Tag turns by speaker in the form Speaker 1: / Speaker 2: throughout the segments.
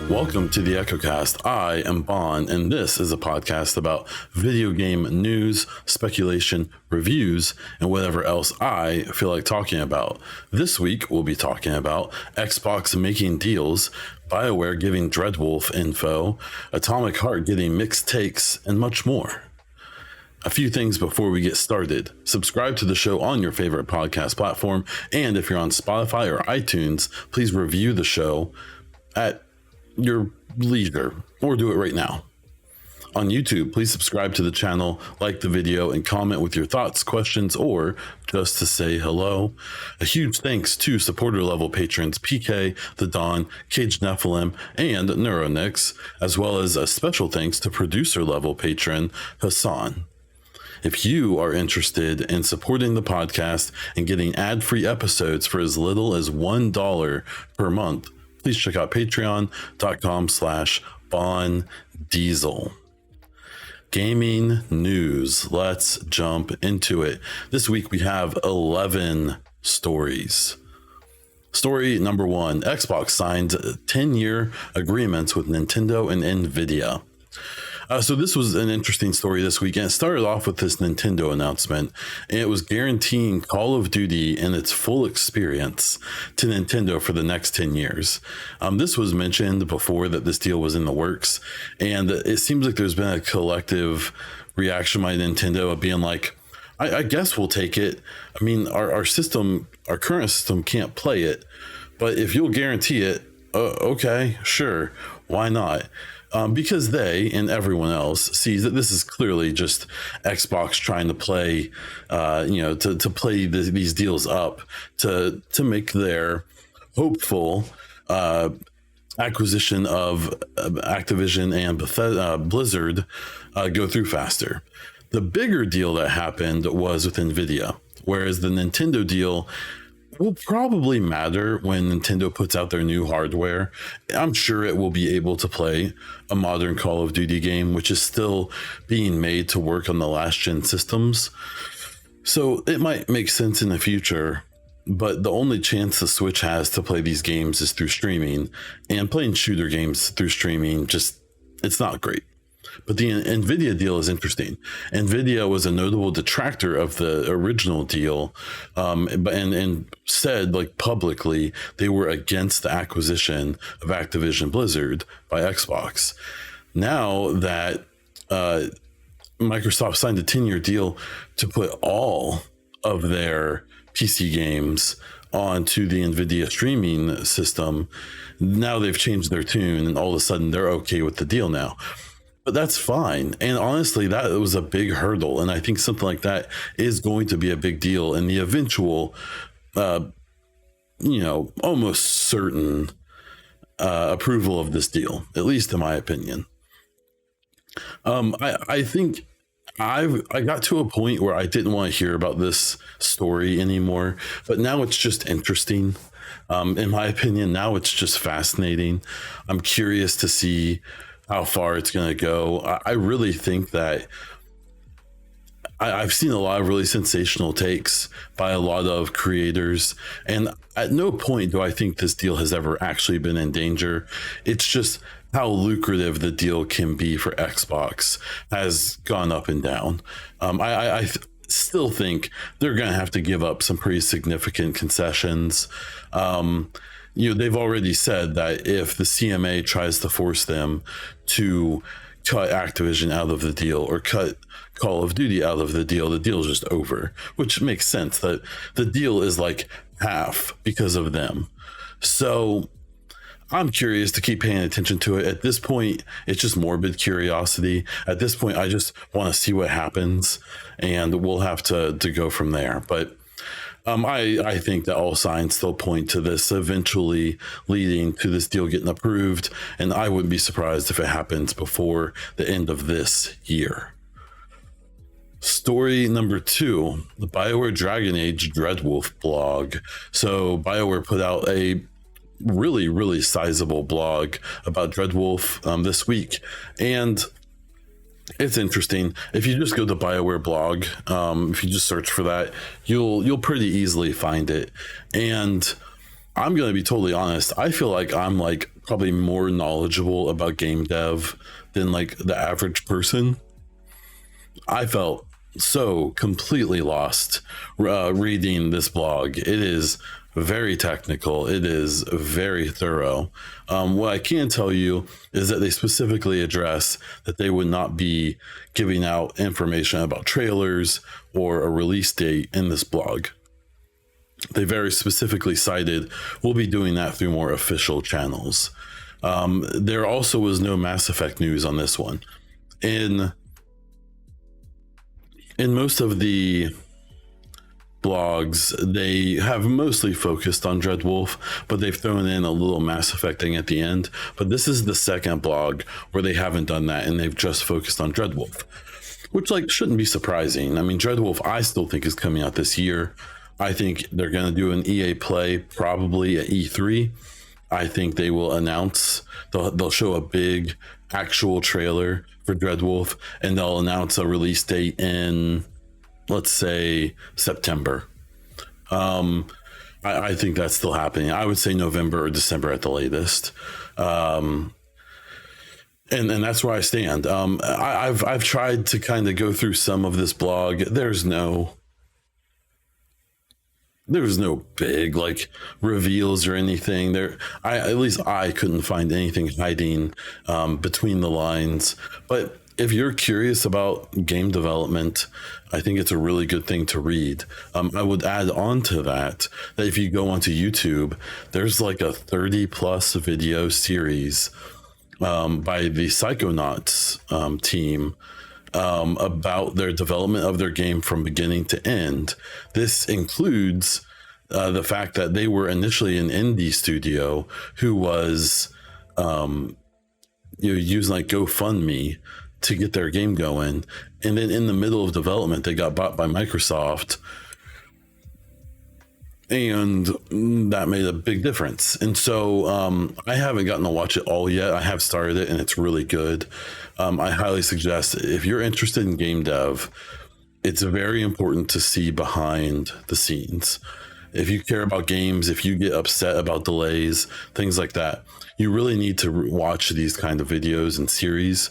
Speaker 1: Welcome to the EchoCast. I am Bon, and this is a podcast about video game news, speculation, reviews, and whatever else I feel like talking about. This week, we'll be talking about Xbox making deals, BioWare giving Dreadwolf info, Atomic Heart getting mixed takes, and much more. A few things before we get started. Subscribe to the show on your favorite podcast platform, and if you're on Spotify or iTunes, please review the show at your leisure, or do it right now. On YouTube, please subscribe to the channel, like the video, and comment with your thoughts, questions, or just to say hello. A huge thanks to supporter level patrons PK, The Dawn, Cage Nephilim, and Neuronix, as well as a special thanks to producer level patron Hassan. If you are interested in supporting the podcast and getting ad-free episodes for as little as $1 per month, please check out patreon.com/bondiesel. Gaming news. Let's jump into it. This week we have 11 stories. Story number 1, Xbox signed 10-year agreements with Nintendo and Nvidia. So this was an interesting story this week, and it started off with this Nintendo announcement, and it was guaranteeing Call of Duty and its full experience to Nintendo for the next 10 years. This was mentioned before that this deal was in the works, and it seems like there's been a collective reaction by Nintendo of being like, I guess we'll take it. I mean, our current system can't play it, but if you'll guarantee it, okay, sure, why not? Because they and everyone else sees that this is clearly just Xbox trying to play, to play these deals up to make their hopeful acquisition of Activision and Blizzard go through faster. The bigger deal that happened was with Nvidia, whereas the Nintendo deal will probably matter when Nintendo puts out their new hardware. I'm sure it will be able to play a modern Call of Duty game, which is still being made to work on the last gen systems. So it might make sense in the future, but the only chance the Switch has to play these games is through streaming, and playing shooter games through streaming, it's not great. But the Nvidia deal is interesting. Nvidia was a notable detractor of the original deal, and said like publicly they were against the acquisition of Activision Blizzard by Xbox. Now that Microsoft signed a 10-year deal to put all of their PC games onto the Nvidia streaming system, now they've changed their tune, and all of a sudden they're okay with the deal now. But that's fine. And honestly, that was a big hurdle. And I think something like that is going to be a big deal in the eventual, almost certain approval of this deal, at least in my opinion. I think I got to a point where I didn't want to hear about this story anymore, but now it's just interesting. In my opinion, now it's just fascinating. I'm curious to see how far it's going to go. I really think that I've seen a lot of really sensational takes by a lot of creators, and at no point do I think this deal has ever actually been in danger. It's just how lucrative the deal can be for Xbox has gone up and down. I still think they're going to have to give up some pretty significant concessions. They've already said that if the CMA tries to force them to cut Activision out of the deal or cut Call of Duty out of the deal is just over, which makes sense that the deal is like half because of them. So I'm curious to keep paying attention to it. At this point, it's just morbid curiosity. At this point, I just want to see what happens, and we'll have to go from there. But I think that all signs still point to this eventually leading to this deal getting approved, and I wouldn't be surprised if it happens before the end of this year. Story number 2, the BioWare Dragon Age Dreadwolf blog. So BioWare put out a really, really sizable blog about Dreadwolf this week, and It's interesting. If you just go to BioWare blog, if you just search for that, you'll pretty easily find it. And I'm going to be totally honest. I feel like I'm like probably more knowledgeable about game dev than like the average person. I felt so completely lost reading this blog. It is very technical. It is very thorough. What I can tell you is that they specifically address that they would not be giving out information about trailers or a release date in this blog. They very specifically cited we'll be doing that through more official channels. There also was no Mass Effect news on this one. In most of the blogs, they have mostly focused on Dreadwolf, but they've thrown in a little Mass Effect thing at the end. But this is the second blog where they haven't done that, and they've just focused on Dreadwolf, which like shouldn't be surprising. I mean, Dreadwolf I still think is coming out this year. I think they're going to do an EA Play probably at E3. I think they will announce, they'll show a big actual trailer for Dreadwolf, and they'll announce a release date in, let's say, September. I think that's still happening. I would say November or December at the latest. And that's where I stand. I've tried to kind of go through some of this blog. There's no big like reveals or anything there. At least I couldn't find anything hiding between the lines. But if you're curious about game development, I think it's a really good thing to read. I would add on to that if you go onto YouTube, there's like a 30 plus video series by the Psychonauts team about their development of their game from beginning to end. This includes the fact that they were initially an indie studio who was using like GoFundMe to get their game going, and then in the middle of development they got bought by Microsoft, and that made a big difference. And so I haven't gotten to watch it all yet. I have started it and it's really good. I highly suggest, if you're interested in game dev, it's very important to see behind the scenes. If you care about games, if you get upset about delays, things like that, you really need to watch these kind of videos and series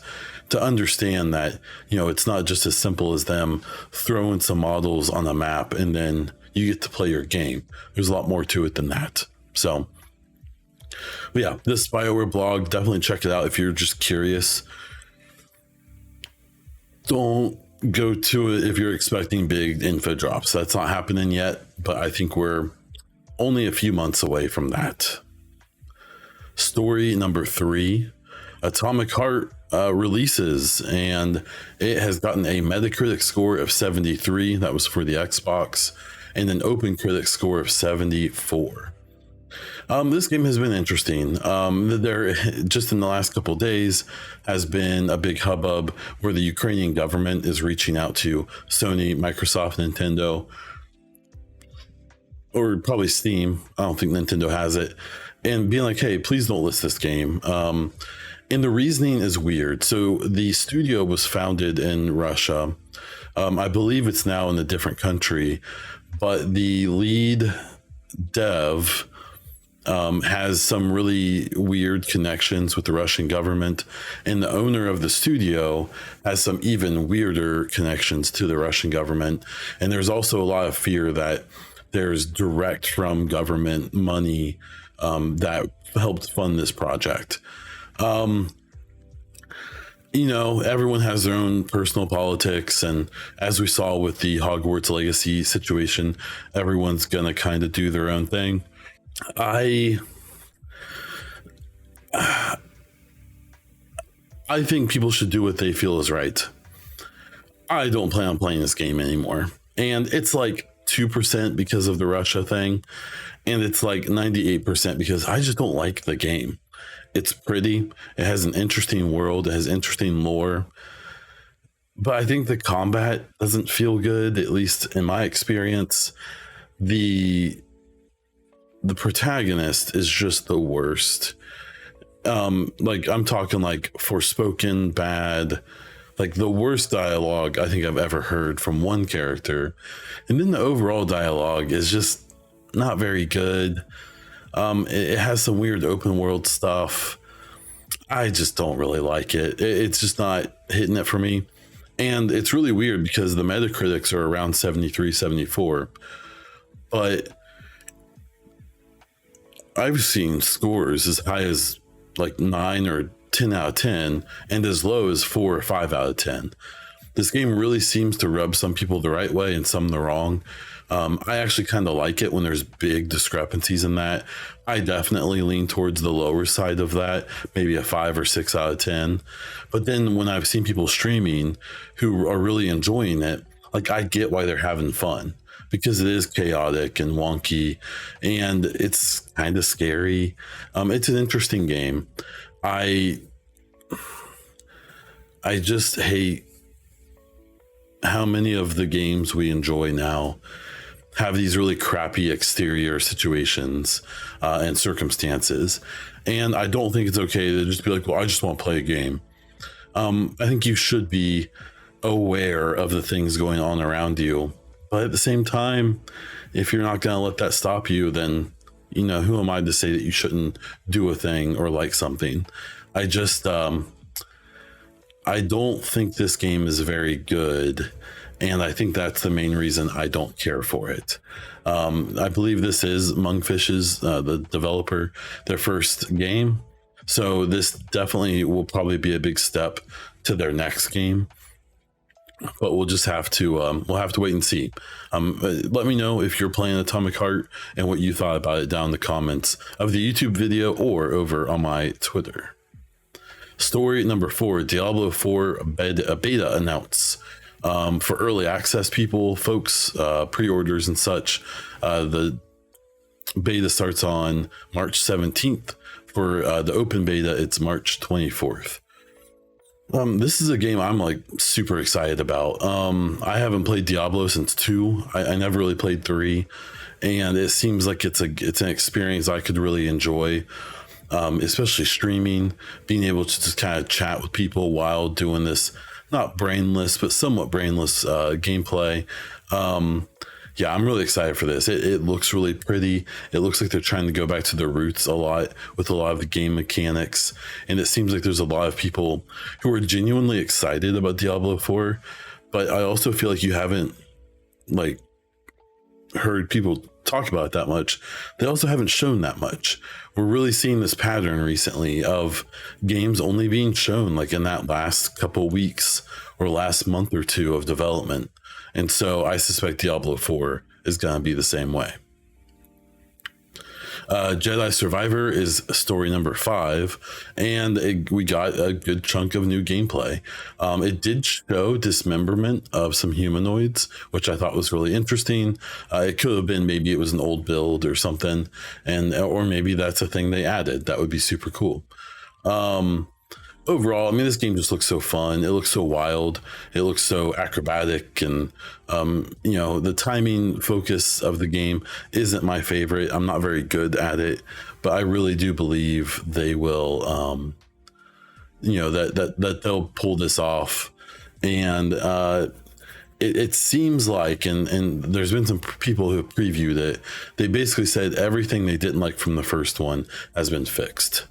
Speaker 1: to understand that, it's not just as simple as them throwing some models on a map and then you get to play your game. There's a lot more to it than that. So, but yeah, this BioWare blog, definitely check it out if you're just curious. Don't go to it if you're expecting big info drops. That's not happening yet, but I think we're only a few months away from that. Story number 3, Atomic Heart releases, and it has gotten a Metacritic score of 73. That was for the Xbox, and an OpenCritic score of 74. This game has been interesting. There, just in the last couple of days, has been a big hubbub where the Ukrainian government is reaching out to Sony, Microsoft, Nintendo, or probably Steam. I don't think Nintendo has it, and being like, "Hey, please don't list this game." And the reasoning is weird. So the studio was founded in Russia. I believe it's now in a different country, but the lead dev has some really weird connections with the Russian government, and the owner of the studio has some even weirder connections to the Russian government. And there's also a lot of fear that there's direct from government money that helped fund this project. Everyone has their own personal politics, and as we saw with the Hogwarts Legacy situation, everyone's gonna kind of do their own thing. I think people should do what they feel is right. I don't plan on playing this game anymore, and it's like 2% because of the Russia thing, and it's like 98% because I just don't like the game. It's pretty, it has an interesting world, it has interesting lore, but I think the combat doesn't feel good, at least in my experience. The protagonist is just the worst. Like I'm talking like Forspoken bad, Like the worst dialogue I think I've ever heard from one character. And then the overall dialogue is just not very good. It has some weird open world stuff. I just don't really like it. It's just not hitting it for me. And it's really weird because the Metacritics are around 73, 74. But I've seen scores as high as like 9 or 10 out of 10 and as low as 4 or 5 out of 10. This game really seems to rub some people the right way and some the wrong. I actually kind of like it when there's big discrepancies in that. I definitely lean towards the lower side of that, maybe a 5 or 6 out of 10. But then when I've seen people streaming who are really enjoying it, like I get why they're having fun, because it is chaotic and wonky and it's kind of scary. It's an interesting game. I just hate how many of the games we enjoy now have these really crappy exterior situations and circumstances. And I don't think it's okay to just be like, well, I just want to play a game. I think you should be aware of the things going on around you. But at the same time, if you're not going to let that stop you, then, you know, who am I to say that you shouldn't do a thing or like something? I just, I don't think this game is very good. And I think that's the main reason I don't care for it. I believe this is Monkfish's, the developer, their first game. So this definitely will probably be a big step to their next game. But we'll just have to wait and see. Let me know if you're playing Atomic Heart and what you thought about it down in the comments of the YouTube video or over on my Twitter. Story number 4, Diablo 4 beta announce. For early access people, folks, pre-orders and such, the beta starts on March 17th. For the open beta, it's March 24th. This is a game I'm like super excited about. I haven't played Diablo since 2. I never really played 3, and it seems like it's an experience I could really enjoy, especially streaming, being able to just kind of chat with people while doing this, not brainless, but somewhat brainless gameplay. Yeah, I'm really excited for this. It looks really pretty. It looks like they're trying to go back to their roots a lot with a lot of the game mechanics. And it seems like there's a lot of people who are genuinely excited about Diablo 4. But I also feel like you haven't like heard people talk about it that much. They also haven't shown that much. We're really seeing this pattern recently of games only being shown like in that last couple weeks or last month or two of development. And so I suspect Diablo 4 is going to be the same way. Jedi Survivor is story number 5, and we got a good chunk of new gameplay. It did show dismemberment of some humanoids, which I thought was really interesting. It could have been maybe it was an old build or something, or maybe that's a thing they added. That would be super cool. Overall, I mean, this game just looks so fun. It looks so wild. It looks so acrobatic, and you know, the timing focus of the game isn't my favorite. I'm not very good at it, but I really do believe they will, you know, that they'll pull this off. And it seems like, and there's been some people who have previewed it. They basically said everything they didn't like from the first one has been fixed.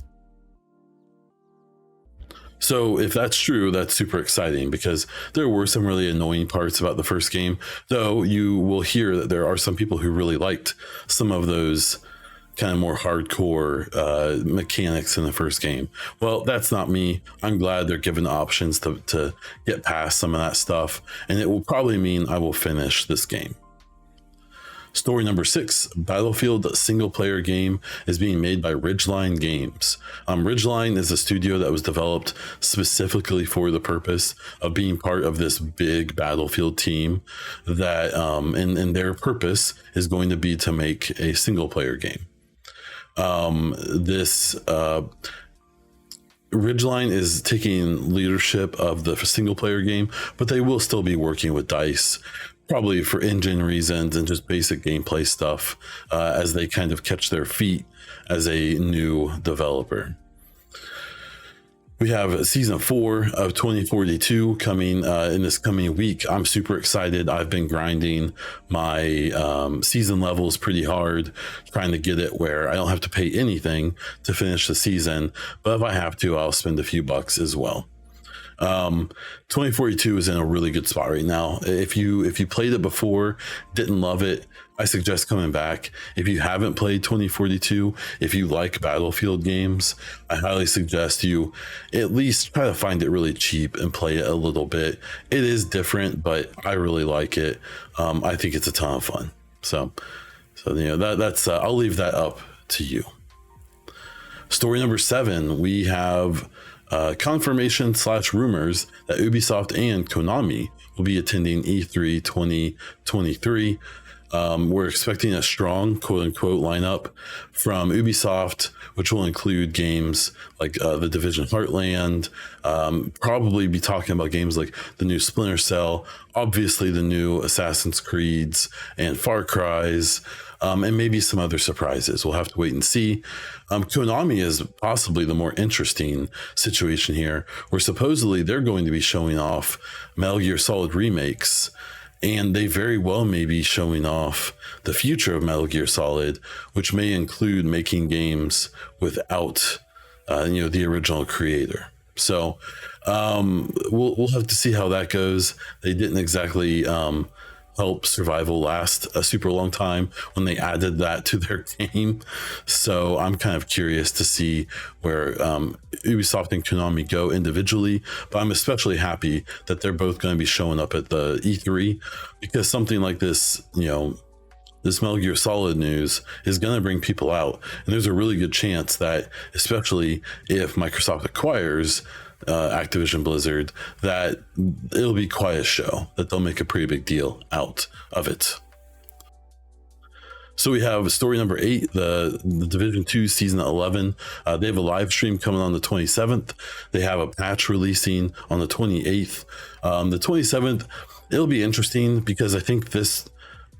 Speaker 1: So if that's true, that's super exciting, because there were some really annoying parts about the first game, though you will hear that there are some people who really liked some of those kind of more hardcore mechanics in the first game. Well, that's not me. I'm glad they're given options to get past some of that stuff, and it will probably mean I will finish this game. Story number 6, Battlefield single player game is being made by Ridgeline Games. Ridgeline is a studio that was developed specifically for the purpose of being part of this big Battlefield team that, and their purpose is going to be to make a single player game. Ridgeline is taking leadership of the single player game, but they will still be working with DICE, probably for engine reasons and just basic gameplay stuff, as they kind of catch their feet as a new developer. We have season 4 of 2042 coming in this coming week. I'm super excited. I've been grinding my season levels pretty hard, trying to get it where I don't have to pay anything to finish the season. But if I have to, I'll spend a few bucks as well. 2042 is in a really good spot right now. If you played it before, didn't love it, I suggest coming back. If you haven't played 2042, if you like Battlefield games, I highly suggest you at least try to find it really cheap and play it a little bit. It is different, but I really like it. I think it's a ton of fun. So that's I'll leave that up to you. Story number 7, we have confirmation / rumors that Ubisoft and Konami will be attending E3 2023. We're expecting a strong quote unquote lineup from Ubisoft, which will include games like The Division Heartland, probably be talking about games like the new Splinter Cell, obviously the new Assassin's Creeds and Far Cry's, and maybe some other surprises. We'll have to wait and see. Konami is possibly the more interesting situation here, where supposedly they're going to be showing off Metal Gear Solid remakes, and they very well may be showing off the future of Metal Gear Solid, which may include making games without the original creator. So we'll have to see how that goes. They didn't exactly help Survival last a super long time when they added that to their game. So I'm kind of curious to see where Ubisoft and Konami go individually, but I'm especially happy that they're both going to be showing up at the E3, because something like this, this Metal Gear Solid news is going to bring people out. And there's a really good chance that, especially if Microsoft acquires Activision Blizzard, that it'll be quite a show, that they'll make a pretty big deal out of it. So we have story number 8, the Division 2 season 11. They have a live stream coming on the 27th. They have a patch releasing on the 28th. The 27th, it'll be interesting because I think this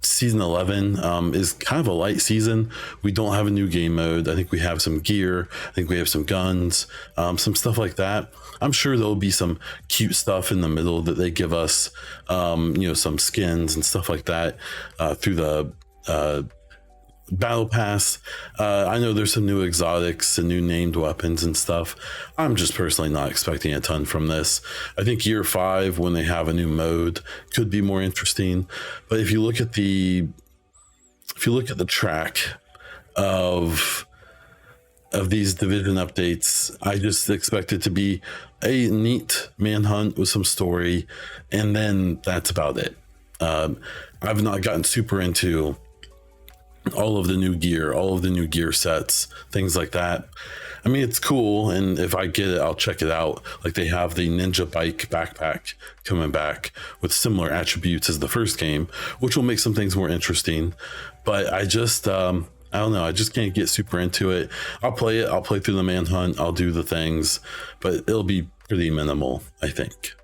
Speaker 1: season 11 is kind of a light season. We don't have a new game mode. I think we have some gear. I think we have some guns, some stuff like that. I'm sure there'll be some cute stuff in the middle that they give us, some skins and stuff like that through the battle pass. I know there's some new exotics and new named weapons and stuff. I'm just personally not expecting a ton from this. I think year 5, when they have a new mode, could be more interesting. But if you look at the track of these Division updates, I just expect it to be a neat manhunt with some story, and then that's about it. I've not gotten super into all of the new gear sets, things like that. I mean, it's cool, and if I get it, I'll check it out. Like, they have the Ninja Bike backpack coming back with similar attributes as the first game, which will make some things more interesting. But I just I don't know, I just can't get super into it. I'll play through the manhunt, I'll do the things, but it'll be pretty minimal, I think.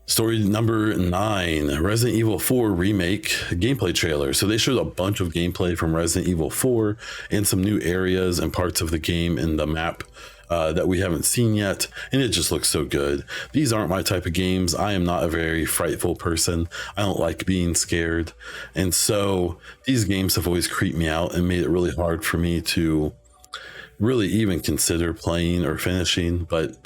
Speaker 1: Story number 9, Resident Evil 4 Remake gameplay trailer. So they showed a bunch of gameplay from Resident Evil 4 and some new areas and parts of the game in the map that we haven't seen yet, and it just looks so good. These aren't my type of games. I am not a very frightful person. I don't like being scared, and so these games have always creeped me out and made it really hard for me to really even consider playing or finishing. But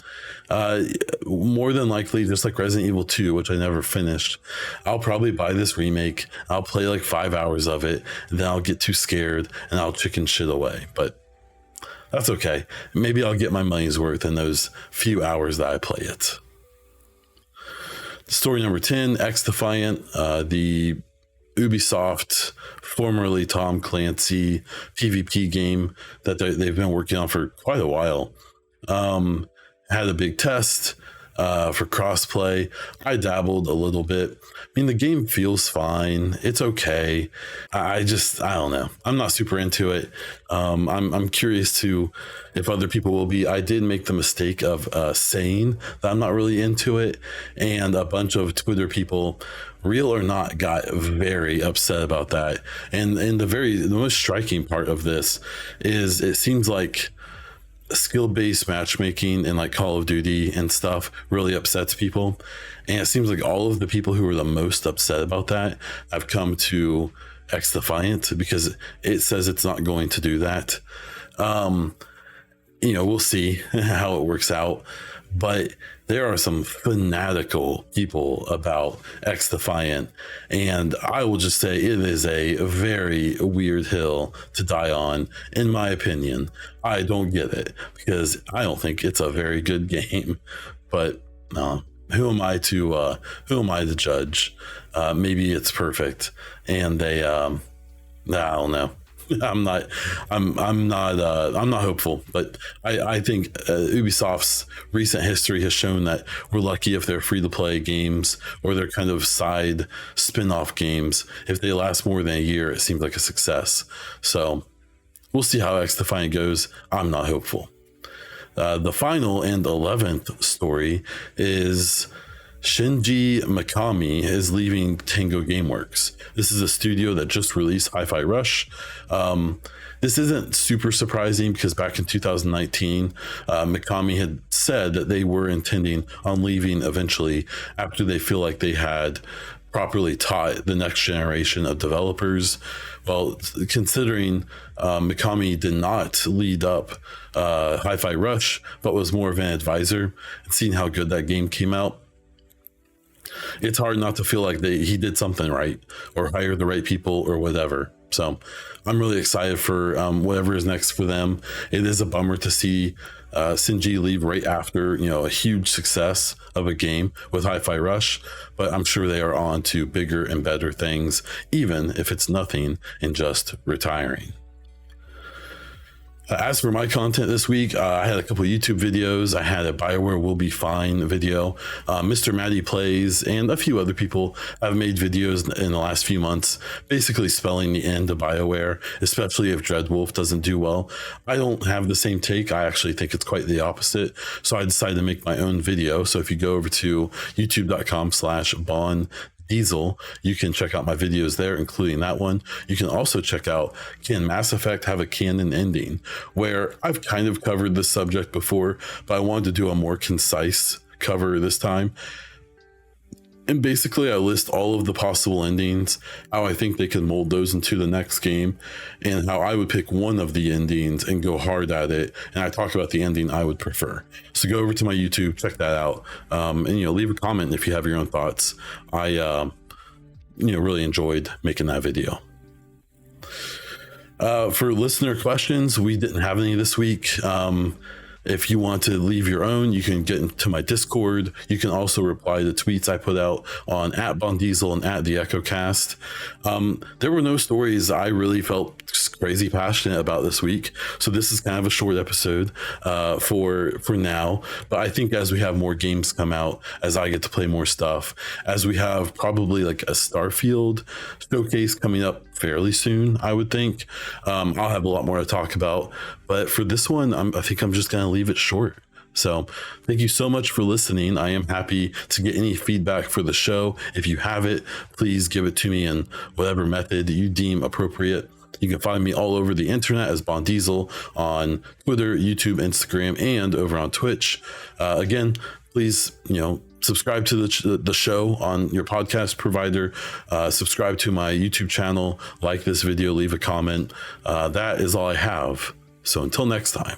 Speaker 1: more than likely, just like Resident Evil 2, which I never finished, I'll probably buy this remake, I'll play like 5 hours of it, and then I'll get too scared and I'll chicken shit away. But that's okay. Maybe I'll get my money's worth in those few hours that I play it. Story number 10, XDefiant, the Ubisoft, formerly Tom Clancy PvP game that they've been working on for quite a while. Had a big test for crossplay. I dabbled a little bit. I mean, the game feels fine. It's okay. I don't know. I'm not super into it. I'm curious to if other people will be. I did make the mistake of saying that I'm not really into it, and a bunch of Twitter people, real or not, got very upset about that. And the most striking part of this is it seems like skill-based matchmaking in like Call of Duty and stuff really upsets people, and it seems like all of the people who are the most upset about that have come to XDefiant because it says it's not going to do that. We'll see how it works out, but there are some fanatical people about XDefiant, and I will just say it is a very weird hill to die on, in my opinion. I don't get it because I don't think it's a very good game, but who am I to judge? Maybe it's perfect, and they I don't know. I'm not hopeful, but I think Ubisoft's recent history has shown that we're lucky if they're free to play games or they're kind of side spin-off games. If they last more than a year, it seems like a success. So we'll see how XDefiant goes. I'm not hopeful. The final and 11th story is Shinji Mikami is leaving Tango Gameworks. This is a studio that just released Hi-Fi Rush. This isn't super surprising because back in 2019, Mikami had said that they were intending on leaving eventually after they feel like they had properly taught the next generation of developers. Well, considering Mikami did not lead up Hi-Fi Rush, but was more of an advisor, and seeing how good that game came out, it's hard not to feel like he did something right or hired the right people or whatever. So I'm really excited for whatever is next for them. It is a bummer to see Shinji leave right after, a huge success of a game with Hi-Fi Rush, but I'm sure they are on to bigger and better things, even if it's nothing and just retiring. As for my content this week, I had a couple of YouTube videos. I had a BioWare Will Be Fine video. Mr. Matty Plays and a few other people have made videos in the last few months, basically spelling the end of BioWare, especially if Dreadwolf doesn't do well. I don't have the same take. I actually think it's quite the opposite. So I decided to make my own video. So if you go over to youtube.com/Bon Diesel, you can check out my videos there, including that one. You can also check out Can Mass Effect Have a Canon Ending, where I've kind of covered this subject before, but I wanted to do a more concise cover this time. And basically I list all of the possible endings, how I think they can mold those into the next game, and how I would pick one of the endings and go hard at it. And I talk about the ending I would prefer. So go over to my YouTube, check that out, and leave a comment if you have your own thoughts. I really enjoyed making that video. For listener questions, we didn't have any this week. If you want to leave your own, you can get into my Discord. You can also reply to tweets I put out on @BonDiesel and @TheEchoCast. There were no stories I really felt crazy passionate about this week, so this is kind of a short episode for now. But I think as we have more games come out, as I get to play more stuff, as we have probably like a Starfield showcase coming up fairly soon, I would think I'll have a lot more to talk about. But for this one, I think I'm just going to leave it short. So thank you so much for listening. I am happy to get any feedback for the show. If you have it, please give it to me in whatever method you deem appropriate. You can find me all over the internet as Bon Diesel on Twitter, YouTube, Instagram, and over on Twitch. Again, please, subscribe to the show on your podcast provider. Subscribe to my YouTube channel. Like this video. Leave a comment. That is all I have. So until next time.